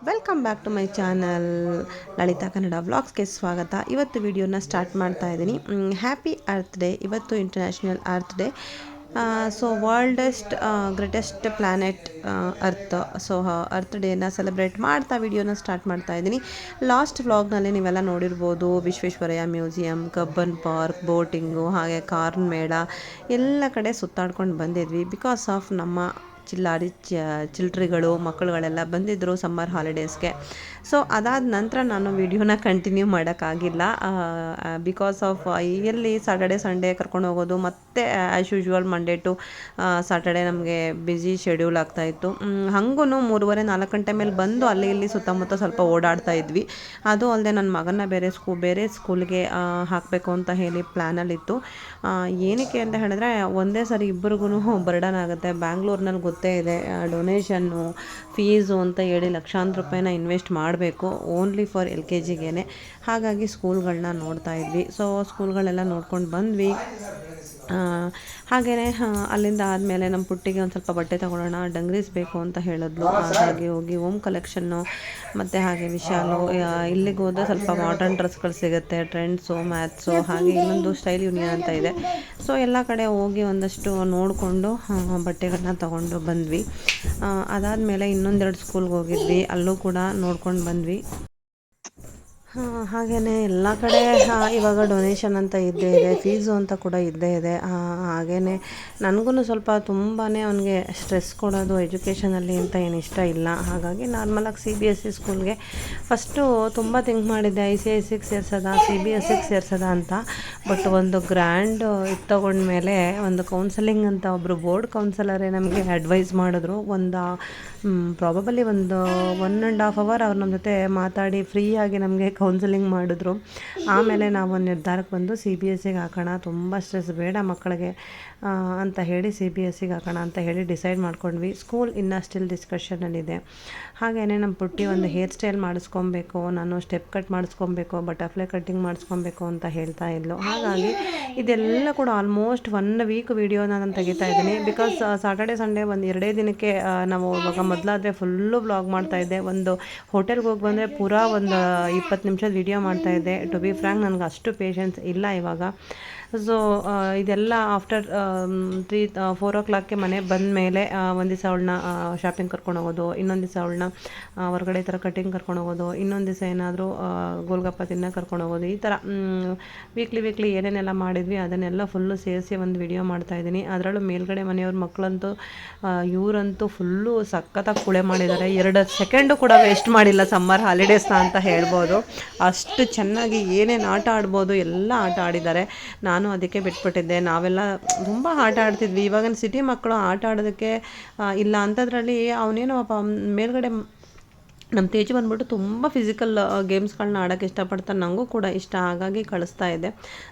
Welcome back to my channel Lalita Kannada ವ್ಲಾಗ್ಸ್ಗೆ ಸ್ವಾಗತ. ಇವತ್ತು ವಿಡಿಯೋನ ಸ್ಟಾರ್ಟ್ ಮಾಡ್ತಾ ಇದ್ದೀನಿ. Happy earth day. ಇವತ್ತು international earth day. So world's greatest planet earth. So earth ಡೇನ ಸೆಲೆಬ್ರೇಟ್ ಮಾಡ್ತಾ ವಿಡಿಯೋನ ಸ್ಟಾರ್ಟ್ ಮಾಡ್ತಾ ಇದ್ದೀನಿ. ಲಾಸ್ಟ್ ವ್ಲಾಗ್ನಲ್ಲಿ ನೀವೆಲ್ಲ ನೋಡಿರ್ಬೋದು, Visvesvaraya Museum, Cubbon Park, boating, ಹಾಗೆ ಕಾರ್ನ್ ಮೇಳ ಎಲ್ಲ ಕಡೆ ಸುತ್ತಾಡ್ಕೊಂಡು ಬಂದಿದ್ವಿ. ಬಿಕಾಸ್ ಆಫ್ ನಮ್ಮ ಚಿಲ್ಡ್ರಿಗಳು ಮಕ್ಕಳುಗಳೆಲ್ಲ ಬಂದಿದ್ದರು ಸಮ್ಮರ್ ಹಾಲಿಡೇಸ್ಗೆ. ಸೊ ಅದಾದ ನಂತರ ನಾನು ವಿಡಿಯೋನ ಕಂಟಿನ್ಯೂ ಮಾಡೋಕ್ಕಾಗಿಲ್ಲ, ಬಿಕಾಸ್ ಆಫ್ ಎಲ್ಲಿ ಸ್ಯಾಟರ್ಡೆ ಸಂಡೇ ಕರ್ಕೊಂಡು ಹೋಗೋದು, ಮತ್ತು as usual Monday to Saturday ನಮಗೆ ಬ್ಯುಸಿ ಶೆಡ್ಯೂಲ್ ಆಗ್ತಾಯಿತ್ತು. ಹಂಗೂ 3:30-4 ಗಂಟೆ ಮೇಲೆ ಬಂದು ಅಲ್ಲಿ ಇಲ್ಲಿ ಸುತ್ತಮುತ್ತ ಸ್ವಲ್ಪ ಓಡಾಡ್ತಾ ಇದ್ವಿ. ಅದು ಅಲ್ಲದೆ ನನ್ನ ಮಗನ ಬೇರೆ ಸ್ಕೂಲ್ಗೆ ಹಾಕಬೇಕು ಅಂತ ಹೇಳಿ ಪ್ಲ್ಯಾನಲ್ಲಿತ್ತು. ಏನಕ್ಕೆ ಅಂತ ಹೇಳಿದ್ರೆ ಒಂದೇ ಸರಿ ಇಬ್ಬರಿಗೂ ಬರ್ಡನ್ ಆಗುತ್ತೆ. ಬ್ಯಾಂಗ್ಳೂರ್ನಲ್ಲಿ ಗೊತ್ತೇ ಇದೆ, ಡೊನೇಷನ್ನು ಫೀಸು ಅಂತ ಹೇಳಿ ಲಕ್ಷಾಂತರ ರೂಪಾಯಿನ ಇನ್ವೆಸ್ಟ್ ಮಾಡಬೇಕು ಓನ್ಲಿ ಫಾರ್ LKGಗೇ. ಹಾಗಾಗಿ ಸ್ಕೂಲ್ಗಳನ್ನ ನೋಡ್ತಾ ಇದ್ವಿ. ಸೊ ಸ್ಕೂಲ್ಗಳೆಲ್ಲ ನೋಡ್ಕೊಂಡು ಬಂದ್ವಿ. ಹಾಗೆಯೇ ಅಲ್ಲಿಂದ ಆದಮೇಲೆ ನಮ್ಮ ಪುಟ್ಟಿಗೆ ಒಂದು ಸ್ವಲ್ಪ ಬಟ್ಟೆ ತೊಗೊಳ್ಳೋಣ, ಡಂಗ್ರೀಸ್ ಬೇಕು ಅಂತ ಹೇಳಿದ್ಲು. ಹಾಗಾಗಿ ಹೋಗಿ ಓಮ್ ಕಲೆಕ್ಷನ್ನು ಮತ್ತು ಹಾಗೆ ವಿಶಾಲು, ಇಲ್ಲಿಗೆ ಹೋದರೆ ಸ್ವಲ್ಪ ಮಾಡರ್ನ್ ಡ್ರೆಸ್ಗಳು ಸಿಗುತ್ತೆ, ಟ್ರೆಂಡ್ಸು, ಮ್ಯಾಥ್ಸು, ಹಾಗೆ ಇನ್ನೊಂದು ಸ್ಟೈಲ್ ಯೂನಿಯನ್ ಅಂತ ಇದೆ. ಸೊ ಎಲ್ಲ ಕಡೆ ಹೋಗಿ ಒಂದಷ್ಟು ನೋಡಿಕೊಂಡು ಬಟ್ಟೆಗಳನ್ನ ತೊಗೊಂಡು ಬಂದ್ವಿ. ಅದಾದಮೇಲೆ ಇನ್ನೊಂದೆರಡು ಸ್ಕೂಲ್ಗೆ ಹೋಗಿದ್ವಿ, ಅಲ್ಲೂ ಕೂಡ ನೋಡ್ಕೊಂಡು ಬಂದ್ವಿ. ಹಾಗೆಯೇ ಎಲ್ಲ ಕಡೆ ಇವಾಗ ಡೊನೇಷನ್ ಅಂತ ಇದ್ದೇ ಇದೆ, ಫೀಸು ಅಂತ ಕೂಡ ಇದ್ದೇ ಇದೆ. ಹಾಗೆಯೇ ನನಗೂ ಸ್ವಲ್ಪ ತುಂಬಾ ಅವನಿಗೆ ಸ್ಟ್ರೆಸ್ ಕೊಡೋದು ಎಜುಕೇಷನಲ್ಲಿ ಅಂತ ಏನು ಇಷ್ಟ ಇಲ್ಲ. ಹಾಗಾಗಿ ನಾರ್ಮಲಾಗಿ CBSE ಸ್ಕೂಲ್ಗೆ ಫಸ್ಟು ತುಂಬ ಥಿಂಕ್ ಮಾಡಿದ್ದೆ, ICISIಗೆ ಸೇರ್ಸೋದ, CBSEಗೆ ಸೇರ್ಸೋದ ಅಂತ. ಬಟ್ ಒಂದು ಗ್ರ್ಯಾಂಡ್ ಇದು ತೊಗೊಂಡ್ಮೇಲೆ ಒಂದು ಕೌನ್ಸಲಿಂಗ್ ಅಂತ ಒಬ್ಬರು ಬೋರ್ಡ್ ಕೌನ್ಸಲರೇ ನಮಗೆ ಅಡ್ವೈಸ್ ಮಾಡಿದ್ರು. ಪ್ರಾಬಬಲಿ ಒಂದು 1.5 ಅವರ್ ಅವ್ರು ನಮ್ಮ ಜೊತೆ ಮಾತಾಡಿ ಫ್ರೀಯಾಗಿ ನಮಗೆ ಕೌನ್ಸಲಿಂಗ್ ಮಾಡಿದ್ರು. ಆಮೇಲೆ ನಾವು ಒಂದು ನಿರ್ಧಾರಕ್ಕೆ ಬಂದು CBSEಗೆ ಹಾಕೋಣ, ತುಂಬ ಸ್ಟ್ರೆಸ್ ಬೇಡ ಮಕ್ಕಳಿಗೆ ಅಂತ ಹೇಳಿ CBSEಗೆ ಹಾಕೋಣ ಅಂತ ಹೇಳಿ ಡಿಸೈಡ್ ಮಾಡ್ಕೊಂಡ್ವಿ. ಸ್ಕೂಲ್ ಇನ್ನೂ ಸ್ಟಿಲ್ ಡಿಸ್ಕಷನಲ್ಲಿದೆ. ಹಾಗೆಯೇ ನಮ್ಮ ಪುಟ್ಟಿ ಒಂದು ಹೇರ್ ಸ್ಟೈಲ್ ಮಾಡಿಸ್ಕೊಬೇಕು, ನಾನು ಸ್ಟೆಪ್ ಕಟ್ ಮಾಡಿಸ್ಕೊಬೇಕು, ಬಟರ್ಫ್ಲೈ ಕಟ್ಟಿಂಗ್ ಮಾಡಿಸ್ಕೊಬೇಕು ಅಂತ ಹೇಳ್ತಾ ಇದ್ಲು. ಹಾಗಾಗಿ ಇದೆಲ್ಲ ಕೂಡ ಆಲ್ಮೋಸ್ಟ್ 1 ವೀಕ್ ವೀಡಿಯೋನ ನಾನು ತೆಗಿತಾ ಇದ್ದೀನಿ. ಬಿಕಾಸ್ ಸ್ಯಾಟರ್ಡೆ ಸಂಡೇ ಒಂದು 2 ದಿನಕ್ಕೆ ನಾವು ಇವಾಗ ಮೊದಲಾದರೆ ಫುಲ್ಲು ವ್ಲಾಗ್ ಮಾಡ್ತಾಯಿದ್ದೆ. ಒಂದು ಹೋಟೆಲ್ಗೆ ಹೋಗಿ ಬಂದರೆ ಪೂರಾ ಒಂದು 20 ನಿಮಿಷದ ವೀಡಿಯೋ ಮಾಡ್ತಾಯಿದ್ದೆ. ಟು ಬಿ ಫ್ರ್ಯಾಂಕ್ ನನಗೆ ಅಷ್ಟು ಪೇಷನ್ಸ್ ಇಲ್ಲ ಇವಾಗ. ಸೊ ಇದೆಲ್ಲ ಆಫ್ಟರ್ 4 o'clockಗೆ ಮನೆ ಬಂದ ಮೇಲೆ ಒಂದು ದಿವಸ ಅವಳನ್ನ ಶಾಪಿಂಗ್ ಕರ್ಕೊಂಡು ಹೋಗೋದು, ಇನ್ನೊಂದು ದಿವಸ ಅವಳನ್ನ ಹೊರಗಡೆ ಈ ಥರ ಕಟ್ಟಿಂಗ್ ಕರ್ಕೊಂಡು ಹೋಗೋದು, ಇನ್ನೊಂದು ದಿವಸ ಏನಾದರೂ ಗೋಲ್ಗಪ್ಪ ತಿನ್ನೋಕೆ ಕರ್ಕೊಂಡು ಹೋಗೋದು, ಈ ಥರ ವೀಕ್ಲಿ ಏನೇನೆಲ್ಲ ಮಾಡಿದ್ವಿ ಅದನ್ನೆಲ್ಲ ಫುಲ್ಲು ಸೇರಿಸಿ ಒಂದು ವಿಡಿಯೋ ಮಾಡ್ತಾಯಿದ್ದೀನಿ. ಅದರಲ್ಲೂ ಮೇಲ್ಗಡೆ ಮನೆಯವ್ರ ಮಕ್ಕಳಂತೂ ಇವರಂತೂ ಫುಲ್ಲು ಸಖತ್ತಾಗಿ ಕುಳೆ ಮಾಡಿದ್ದಾರೆ. 2 ಸೆಕೆಂಡು ಕೂಡ ವೇಸ್ಟ್ ಮಾಡಿಲ್ಲ ಸಮ್ಮರ್ ಹಾಲಿಡೇಸ್ನ ಅಂತ ಹೇಳ್ಬೋದು. ಅಷ್ಟು ಚೆನ್ನಾಗಿ ಏನೇನು ಆಟ ಆಡ್ಬೋದು ಎಲ್ಲ ಆಟ ಆಡಿದ್ದಾರೆ. ನಾನು ಅದಕ್ಕೆ ಬಿಟ್ಬಿಟ್ಟಿದ್ದೆ. ನಾವೆಲ್ಲ ತುಂಬ ಆಟ ಆಡ್ತಿದ್ವಿ. ಇವಾಗಿನ ಸಿಟಿ ಮಕ್ಕಳು ಆಟ ಆಡೋದಕ್ಕೆ ಇಲ್ಲ ಅಂಥದ್ರಲ್ಲಿ ಅವನೇನೋ ಮೇಲ್ಗಡೆ ನಮ್ಮ ತೇಜು ಬಂದ್ಬಿಟ್ಟು ತುಂಬ ಫಿಸಿಕಲ್ ಗೇಮ್ಸ್ಗಳನ್ನ ಆಡೋಕ್ಕೆ ಇಷ್ಟಪಡ್ತಾರೆ. ನನಗೂ ಕೂಡ ಇಷ್ಟ, ಹಾಗಾಗಿ ಕಳಿಸ್ತಾ ಇದ್ದೆ.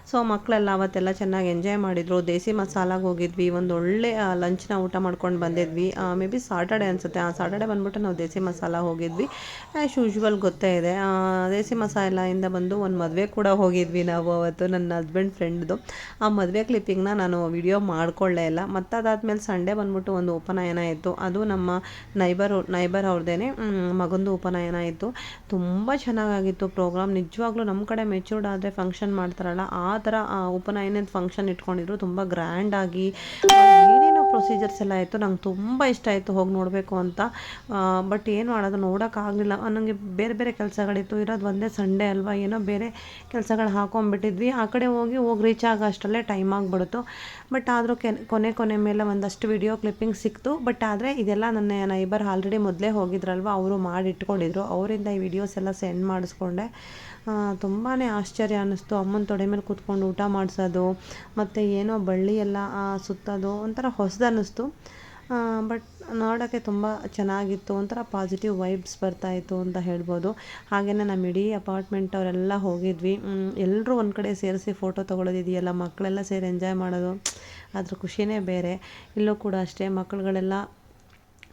ಸೊ ಮಕ್ಕಳೆಲ್ಲ ಅವತ್ತೆಲ್ಲ ಚೆನ್ನಾಗಿ ಎಂಜಾಯ್ ಮಾಡಿದರು. ದೇಸಿ ಮಸಾಲಾಗೆ ಹೋಗಿದ್ವಿ, ಒಂದು ಒಳ್ಳೆ ಲಂಚ್ನ ಊಟ ಮಾಡ್ಕೊಂಡು ಬಂದಿದ್ವಿ. ಮೇ ಬಿ ಸಾಟರ್ಡೆ ಅನಿಸುತ್ತೆ. ಸಾಟರ್ಡೆ ಬಂದ್ಬಿಟ್ಟು ನಾವು ದೇಸಿ ಮಸಾಲ ಹೋಗಿದ್ವಿ. ಆ್ಯಸ್ ಯೂಶ್ವಲ್ ಗೊತ್ತೇ ಇದೆ. ದೇಸಿ ಮಸಾಲೆಯಿಂದ ಬಂದು ಒಂದು ಮದುವೆ ಕೂಡ ಹೋಗಿದ್ವಿ ನಾವು ಅವತ್ತು, ನನ್ನ ಹಸ್ಬೆಂಡ್ ಫ್ರೆಂಡ್ದು. ಆ ಮದುವೆ ಕ್ಲಿಪ್ಪಿಂಗ್ನ ನಾನು ವಿಡಿಯೋ ಮಾಡ್ಕೊಳ್ಳೇ ಇಲ್ಲ. ಮತ್ತು ಅದಾದಮೇಲೆ ಸಂಡೇ ಬಂದ್ಬಿಟ್ಟು ಒಂದು ಉಪನಯನ ಇತ್ತು. ಅದು ನಮ್ಮ ನೈಬರ್ ಅವ್ರದ್ದೇನೆ ಮಗಂದು ಉಪನಯನ ಇತ್ತು. ತುಂಬ ಚೆನ್ನಾಗಾಗಿತ್ತು ಪ್ರೋಗ್ರಾಮ್. ನಿಜವಾಗ್ಲೂ ನಮ್ಮ ಕಡೆ ಮೆಚೂರ್ಡ್ ಆದರೆ ಫಂಕ್ಷನ್ ಮಾಡ್ತಾರಲ್ಲ ಆ ಥರ ಉಪನಯನದ ಫಂಕ್ಷನ್ ಇಟ್ಕೊಂಡಿದ್ರು. ತುಂಬ ಗ್ರ್ಯಾಂಡಾಗಿ ಏನೇನೋ ಪ್ರೊಸೀಜರ್ಸ್ ಎಲ್ಲ ಇತ್ತು. ನಂಗೆ ತುಂಬ ಇಷ್ಟ ಆಯಿತು ಹೋಗಿ ನೋಡಬೇಕು ಅಂತ. ಬಟ್ ಏನು ಮಾಡೋದು, ನೋಡೋಕ್ಕಾಗಲಿಲ್ಲ. ನನಗೆ ಬೇರೆ ಕೆಲಸಗಳಿತ್ತು. ಇರೋದು ಒಂದೇ ಸಂಡೇ ಅಲ್ವಾ, ಏನೋ ಬೇರೆ ಕೆಲಸಗಳು ಹಾಕೊಂಡ್ಬಿಟ್ಟಿದ್ವಿ. ಆ ಕಡೆ ಹೋಗಿ ರೀಚ್ ಆಗೋ ಅಷ್ಟರಲ್ಲೇ ಟೈಮ್ ಆಗಿಬಿಡ್ತು. ಬಟ್ ಆದರೂ ಕೊನೆ ಮೇಲೆ ಒಂದಷ್ಟು ವಿಡಿಯೋ ಕ್ಲಿಪ್ಪಿಂಗ್ ಸಿಕ್ತು. ಬಟ್ ಆದರೆ ಇದೆಲ್ಲ ನನ್ನ ನೈಬರ್ ಆಲ್ರೆಡಿ ಮೊದಲೇ ಹೋಗಿದ್ರಲ್ವ, ಅವರು ಮಾಡಿಟ್ಕೊಂಡಿದ್ರು. ಅವರಿಂದ ಈ ವಿಡಿಯೋಸ್ ಎಲ್ಲ ಸೆಂಡ್ ಮಾಡಿಸ್ಕೊಂಡೆ. ತುಂಬಾ ಆಶ್ಚರ್ಯ ಅನ್ನಿಸ್ತು. ಅಮ್ಮನ ತೊಡೆ ಮೇಲೆ ಕೂತ್ಕೊಂಡು ಊಟ ಮಾಡಿಸೋದು ಮತ್ತು ಏನೋ ಬಳ್ಳಿ ಎಲ್ಲ ಸುತ್ತೋದು ಒಂಥರ ಹೊಸದನ್ನಿಸ್ತು. ಬಟ್ ನೋಡೋಕ್ಕೆ ತುಂಬ ಚೆನ್ನಾಗಿತ್ತು. ಒಂಥರ ಪಾಸಿಟಿವ್ ವೈಬ್ಸ್ ಬರ್ತಾಯಿತ್ತು ಅಂತ ಹೇಳ್ಬೋದು. ಹಾಗೆಯೇ ನಮ್ಮ ಇಡೀ ಅಪಾರ್ಟ್ಮೆಂಟ್ ಅವರೆಲ್ಲ ಹೋಗಿದ್ವಿ. ಎಲ್ಲರೂ ಒಂದು ಕಡೆ ಸೇರಿಸಿ ಫೋಟೋ ತೊಗೊಳೋದಿದೆಯಲ್ಲ, ಮಕ್ಕಳೆಲ್ಲ ಸೇರಿ ಎಂಜಾಯ್ ಮಾಡೋದು, ಅದ್ರ ಖುಷಿನೇ ಬೇರೆ. ಇಲ್ಲೂ ಕೂಡ ಅಷ್ಟೇ ಮಕ್ಕಳುಗಳೆಲ್ಲ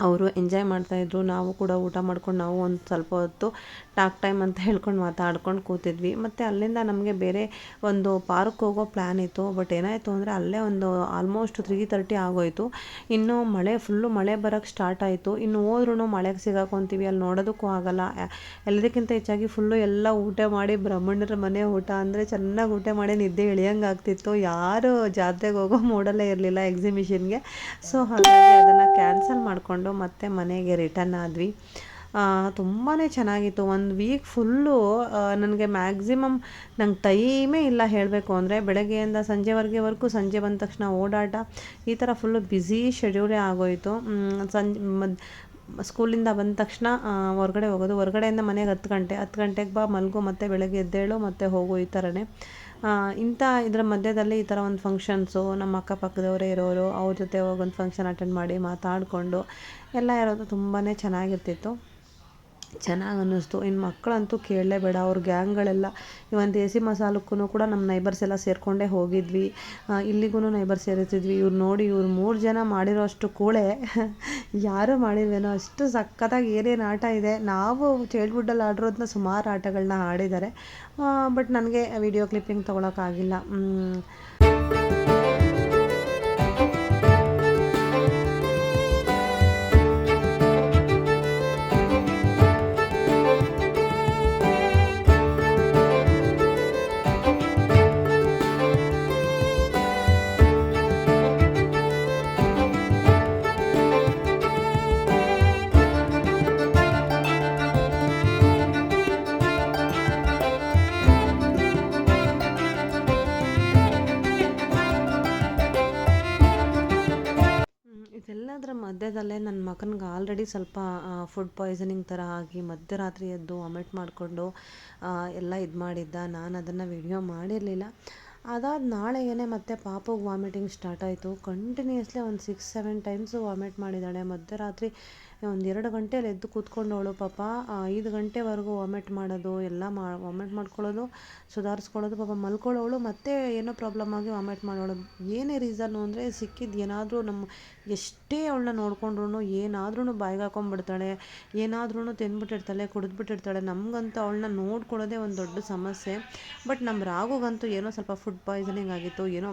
ಅವರು ಎಂಜಾಯ್ ಮಾಡ್ತಾಯಿದ್ರು. ನಾವು ಕೂಡ ಊಟ ಮಾಡ್ಕೊಂಡು ನಾವು ಒಂದು ಸ್ವಲ್ಪ ಹೊತ್ತು ಟಾಕ್ ಟೈಮ್ ಅಂತ ಹೇಳ್ಕೊಂಡು ಮಾತಾಡ್ಕೊಂಡು ಕೂತಿದ್ವಿ. ಮತ್ತು ಅಲ್ಲಿಂದ ನಮಗೆ ಬೇರೆ ಒಂದು ಪಾರ್ಕ್ ಹೋಗೋ ಪ್ಲ್ಯಾನ್ ಇತ್ತು. ಬಟ್ ಏನಾಯಿತು ಅಂದರೆ ಅಲ್ಲೇ ಒಂದು ಆಲ್ಮೋಸ್ಟ್ 3:30 ಆಗೋಯಿತು. ಇನ್ನು ಫುಲ್ಲು ಮಳೆ ಬರೋಕ್ಕೆ ಸ್ಟಾರ್ಟ್ ಆಯಿತು. ಇನ್ನು ಹೋದ್ರೂ ಮಳೆಗೆ ಸಿಗಾಕೊತೀವಿ, ಅಲ್ಲಿ ನೋಡೋದಕ್ಕೂ ಆಗಲ್ಲ. ಎಲ್ಲದಕ್ಕಿಂತ ಹೆಚ್ಚಾಗಿ ಫುಲ್ಲು ಎಲ್ಲ ಊಟ ಮಾಡಿ ಬ್ರಾಹ್ಮಣರ ಮನೆ ಊಟ ಅಂದರೆ ಚೆನ್ನಾಗಿ ಊಟ ಮಾಡಿ ನಿದ್ದೆ ಇಳಿಯಂಗೆ ಆಗ್ತಿತ್ತು. ಯಾರು ಜಾತ್ರೆಗೆ ಹೋಗೋ ಮೂಡಲ್ಲೇ ಇರಲಿಲ್ಲ ಎಕ್ಸಿಬಿಷನ್ಗೆ. ಸೊ ಹಾಗಾಗಿ ಅದನ್ನು ಕ್ಯಾನ್ಸಲ್ ಮಾಡಿಕೊಂಡು ಮತ್ತೆ ಮನೆಗೆ ರಿಟರ್ನ್ ಆದ್ವಿ. ತುಂಬಾ ಚೆನ್ನಾಗಿತ್ತು. ಒಂದು ವೀಕ್ ಫುಲ್ಲು ನನಗೆ ಮ್ಯಾಕ್ಸಿಮಮ್ ನಂಗೆ ಟೈಮೇ ಇಲ್ಲ ಹೇಳಬೇಕು ಅಂದರೆ. ಬೆಳಗ್ಗೆಯಿಂದ ಸಂಜೆವರೆಗೂ ಸಂಜೆ ಬಂದ ತಕ್ಷಣ ಓಡಾಟ, ಈ ಥರ ಫುಲ್ಲು ಬ್ಯುಸಿ ಶೆಡ್ಯೂಲೇ ಆಗೋಯಿತು. ಸ್ಕೂಲಿಂದ ಬಂದ ತಕ್ಷಣ ಹೊರಗಡೆ ಹೋಗೋದು, ಹೊರಗಡೆಯಿಂದ ಮನೆಗೆ 10 ಗಂಟೆಗೆ ಬಾ ಮಲಗು, ಮತ್ತು ಬೆಳಗ್ಗೆ ಎದ್ದೇಳು ಮತ್ತು ಹೋಗು, ಈ ಥರನೇ. ಇದರ ಮಧ್ಯದಲ್ಲಿ ಈ ಥರ ಒಂದು ಫಂಕ್ಷನ್ಸು, ನಮ್ಮ ಅಕ್ಕಪಕ್ಕದವರೇ ಇರೋರು, ಅವ್ರ ಜೊತೆ ಹೋಗೊಂದು ಫಂಕ್ಷನ್ ಅಟೆಂಡ್ ಮಾಡಿ ಮಾತಾಡಿಕೊಂಡು ಎಲ್ಲ ಇರೋದು ತುಂಬಾ ಚೆನ್ನಾಗಿರ್ತಿತ್ತು. ಚೆನ್ನಾಗಿ ಅನ್ನಿಸ್ತು. ಇನ್ನು ಮಕ್ಕಳಂತೂ ಕೇಳಲೇಬೇಡ, ಅವ್ರ ಗ್ಯಾಂಗ್ಗಳೆಲ್ಲ ಇವನ್ ದೇಸಿ ಮಸಾಲಕ್ಕೂ ಕೂಡ ನಮ್ಮ ನೈಬರ್ಸ್ ಎಲ್ಲ ಸೇರಿಕೊಂಡೇ ಹೋಗಿದ್ವಿ. ಇಲ್ಲಿಗೂ ನೈಬರ್ಸ್ ಸೇರಿಸಿದ್ವಿ. ಇವ್ರು ನೋಡಿ, ಇವ್ರು 3 ಜನ ಮಾಡಿರೋ ಅಷ್ಟು ಕೂಳೆ ಯಾರೂ ಮಾಡಿಲ್ವೇನೋ, ಅಷ್ಟು ಸಖತ್ತಾಗಿ ಏನೇನು ಆಟ ಇದೆ. ನಾವು ಚೈಲ್ಡ್ಹುಡ್ಡಲ್ಲಿ ಆಡಿರೋದನ್ನ ಸುಮಾರು ಆಟಗಳನ್ನ ಆಡಿದ್ದಾರೆ. ಬಟ್ ನನಗೆ ವಿಡಿಯೋ ಕ್ಲಿಪ್ಪಿಂಗ್ ತೊಗೊಳಕ್ಕಾಗಿಲ್ಲ. ಇದೆಲ್ಲದರ ಮಧ್ಯದಲ್ಲೇ ನನ್ನ ಮಗನಿಗೆ ಆಲ್ರೆಡಿ ಸ್ವಲ್ಪ ಫುಡ್ ಪಾಯ್ಸನಿಂಗ್ ಥರ ಆಗಿ ಮಧ್ಯರಾತ್ರಿ ಎದ್ದು ವಾಮಿಟ್ ಮಾಡಿಕೊಂಡು ಎಲ್ಲ ಇದು ಮಾಡಿದ್ದ. ನಾನು ಅದನ್ನು ವಿಡಿಯೋ ಮಾಡಿರಲಿಲ್ಲ. ಅದಾದ ನಾಳೆಗೇ ಮತ್ತೆ ಪಾಪುಗೆ ವಾಮಿಟಿಂಗ್ ಸ್ಟಾರ್ಟ್ ಆಯಿತು. ಕಂಟಿನ್ಯೂಸ್ಲಿ ಒಂದು 6-7 ಟೈಮ್ಸು ವಾಮಿಟ್ ಮಾಡಿದ್ದಾಳೆ. ಮಧ್ಯರಾತ್ರಿ ಒಂದು 2 ಗಂಟೆಯಲ್ಲಿ ಎದ್ದು ಕೂತ್ಕೊಂಡವಳು ಪಾಪ. 5 ಗಂಟೆವರೆಗೂ ವಾಮಿಟ್ ಮಾಡೋದು, ಎಲ್ಲ ವಾಮಿಟ್ ಮಾಡ್ಕೊಳ್ಳೋದು, ಸುಧಾರಿಸ್ಕೊಳ್ಳೋದು. ಪಾಪ ಮಲ್ಕೊಳ್ಳೋವಳು ಮತ್ತೆ ಏನೋ ಪ್ರಾಬ್ಲಮ್ ಆಗಿ ವಾಮಿಟ್ ಮಾಡೋಳು. ಏನೇ ರೀಸನ್ನು ಅಂದರೆ ಸಿಕ್ಕಿದ್ದು ಏನಾದರೂ ಎಷ್ಟೇ ಅವಳನ್ನ ನೋಡ್ಕೊಂಡ್ರು ಏನಾದ್ರೂ ಬಾಯಿಗೆ ಹಾಕೊಂಡ್ಬಿಡ್ತಾಳೆ, ಏನಾದ್ರೂ ತಿಂದ್ಬಿಟ್ಟಿರ್ತಾಳೆ, ಕುಡಿದ್ಬಿಟ್ಟಿರ್ತಾಳೆ. ನಮಗಂತೂ ಅವಳನ್ನ ನೋಡ್ಕೊಳ್ಳೋದೇ ಒಂದು ದೊಡ್ಡ ಸಮಸ್ಯೆ. ಬಟ್ ನಮ್ಮ ರಾಗುಗಂತೂ ಏನೋ ಸ್ವಲ್ಪ ಫುಡ್ ಪಾಯ್ಸನಿಂಗ್ ಆಗಿತ್ತು. ಏನೋ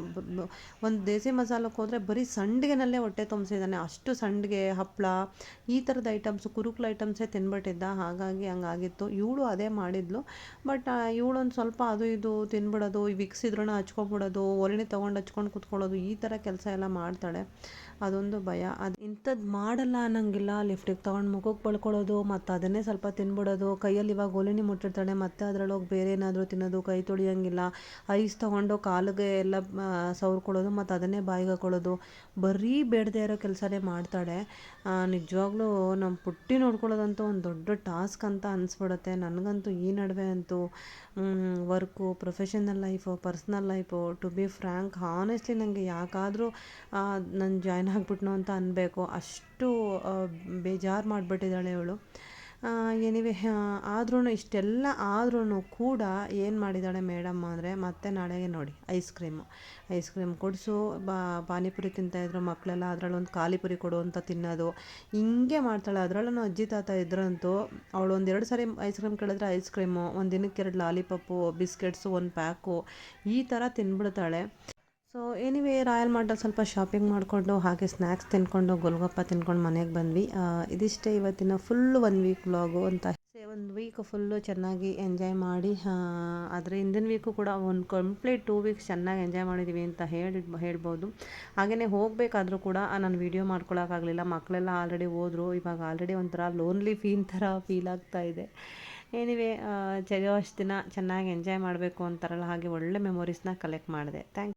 ಒಂದು ದೇಸಿ ಮಸಾಲಕ್ಕೆ ಹೋದರೆ ಬರೀ ಸಂಡಿಗೆನಲ್ಲೇ ಹೊಟ್ಟೆ ತುಂಬಿಸಿದ್ದಾನೆ. ಅಷ್ಟು ಸಂಡಿಗೆ, ಹಪ್ಪಳ, ಈ ಥರದ ಐಟಮ್ಸು, ಕುರುಕುಲು ಐಟಮ್ಸೇ ತಿನ್ಬಿಟ್ಟಿದ್ದ. ಹಾಗಾಗಿ ಹಂಗಾಗಿತ್ತು. ಇವಳು ಅದೇ ಮಾಡಿದ್ಲು. ಬಟ್ ಇವಳೊಂದು ಸ್ವಲ್ಪ ಅದು ಇದು ತಿನ್ಬಿಡೋದು, ವಿಕ್ಸ್ ಇದ್ರೂ ಹಚ್ಕೊಂಡ್ಬಿಡೋದು, ಒರಣೆ ತೊಗೊಂಡು ಹಚ್ಕೊಂಡು ಕೂತ್ಕೊಳ್ಳೋದು, ಈ ಥರ ಕೆಲಸ ಎಲ್ಲ ಮಾಡ್ತಾಳೆ. ಅದೊಂದು ಭಯ. ಅದು ಇಂಥದ್ದು ಮಾಡಲ್ಲ ಅನ್ನೋಂಗಿಲ್ಲ. ಲಿಫ್ಟಿಗೆ ತೊಗೊಂಡು ಮುಖಕ್ಕೆ ಬಳ್ಕೊಳ್ಳೋದು, ಮತ್ತು ಅದನ್ನೇ ಸ್ವಲ್ಪ ತಿನ್ಬಿಡೋದು. ಕೈಯಲ್ಲಿ ಇವಾಗ ಒಲೆನಿ ಮುಟ್ಟಿರ್ತಾಳೆ, ಮತ್ತು ಅದರೊಳಗೆ ಬೇರೆ ಏನಾದರೂ ತಿನ್ನೋದು, ಕೈ ತೊಳಿಯೋಂಗಿಲ್ಲ. ಐಸ್ ತೊಗೊಂಡು ಕಾಲಿಗೆ ಎಲ್ಲ ಸವರ್ಕೊಳ್ಳೋದು, ಮತ್ತು ಅದನ್ನೇ ಬಾಯಿಗೆ ಹಾಕೊಳ್ಳೋದು. ಬರೀ ಬೇಡದೇ ಇರೋ ಕೆಲಸನೇ ಮಾಡ್ತಾಳೆ. ನಿಜವಾಗ್ಲೂ ನಮ್ಮ ಪುಟ್ಟಿ ನೋಡ್ಕೊಳ್ಳೋದಂತೂ ಒಂದು ದೊಡ್ಡ ಟಾಸ್ಕ್ ಅಂತ ಅನಿಸ್ಬಿಡುತ್ತೆ. ನನಗಂತೂ ಈ ನಡುವೆ ಅಂತೂ work, professional life, personal life, to be frank honestly ನನಗೆ ಯಾಕಾದರೂ ನಾನು ಜಾಯ್ನ್ ಆಗಿಬಿಟ್ನೋ ಅಂತ ಅನ್ನಬೇಕು. ಅಷ್ಟು ಬೇಜಾರು ಮಾಡಿಬಿಟ್ಟಿದ್ದಾಳೆ ಇವಳು. ಎನಿವೆ, ಆದ್ರೂ ಇಷ್ಟೆಲ್ಲ ಆದ್ರೂ ಕೂಡ ಏನು ಮಾಡಿದ್ದಾಳೆ ಮೇಡಮ್ ಅಂದರೆ, ಮತ್ತೆ ನಾಳೆಗೆ ನೋಡಿ ಐಸ್ ಕ್ರೀಮ್ ಕೊಡಿಸು, ಪಾನಿಪುರಿ ತಿಂತಾಯಿದ್ರು ಮಕ್ಕಳೆಲ್ಲ, ಅದರಲ್ಲೊಂದು ಖಾಲಿಪುರಿ ಕೊಡು ಅಂತ ತಿನ್ನೋದು, ಹಿಂಗೆ ಮಾಡ್ತಾಳೆ. ಅದರಲ್ಲೂ ಅಜ್ಜಿ ತಾತ ಇದ್ರಂತೂ ಅವಳು 1-2 ಸಾರಿ ಐಸ್ ಕ್ರೀಮ್ ಕೇಳಿದ್ರೆ ಐಸ್ ಕ್ರೀಮು, ಒಂದು ದಿನಕ್ಕೆ 2 ಲಾಲಿಪಪ್ಪು, ಬಿಸ್ಕೆಟ್ಸು, 1 ಪ್ಯಾಕು, ಈ ಥರ ತಿಂದ್ಬಿಡ್ತಾಳೆ. ಸೊ ಎನಿವೇ, ರಾಯಲ್ ಮಾರ್ಟಲ್ಲಿ ಸ್ವಲ್ಪ ಶಾಪಿಂಗ್ ಮಾಡಿಕೊಂಡು ಹಾಗೆ ಸ್ನ್ಯಾಕ್ಸ್ ತಿನ್ಕೊಂಡು ಗೋಲ್ಗಪ್ಪ ತಿನ್ಕೊಂಡು ಮನೆಗೆ ಬಂದ್ವಿ. ಇದಿಷ್ಟೇ ಇವತ್ತಿನ ಫುಲ್ಲು 1 ವೀಕ್ ವ್ಲಾಗು ಅಂತ. 1 ವೀಕ್ ಫುಲ್ಲು ಚೆನ್ನಾಗಿ ಎಂಜಾಯ್ ಮಾಡಿ, ಆದರೆ ಹಿಂದಿನ ವೀಕು ಕೂಡ ಒಂದು ಕಂಪ್ಲೀಟ್ 2 ವೀಕ್ಸ್ ಚೆನ್ನಾಗಿ ಎಂಜಾಯ್ ಮಾಡಿದ್ದೀವಿ ಅಂತ ಹೇಳ್ಬೋದು. ಹಾಗೆಯೇ ಹೋಗಬೇಕಾದ್ರೂ ಕೂಡ ನಾನು ವೀಡಿಯೋ ಮಾಡ್ಕೊಳಕ್ಕಾಗಲಿಲ್ಲ. ಮಕ್ಕಳೆಲ್ಲ ಆಲ್ರೆಡಿ ಹೋದರು. ಇವಾಗ ಆಲ್ರೆಡಿ ಒಂಥರ ಲೋನ್ಲಿ ಫೀಲ್ ಆಗ್ತಾ ಇದೆ. ಎನಿವೇ, ಅಷ್ಟು ದಿನ ಚೆನ್ನಾಗಿ ಎಂಜಾಯ್ ಮಾಡಬೇಕು ಅಂತಾರಲ್ಲ, ಹಾಗೆ ಒಳ್ಳೆ ಮೆಮೊರೀಸ್ನ ಕಲೆಕ್ಟ್ ಮಾಡಿದೆ. Thank you.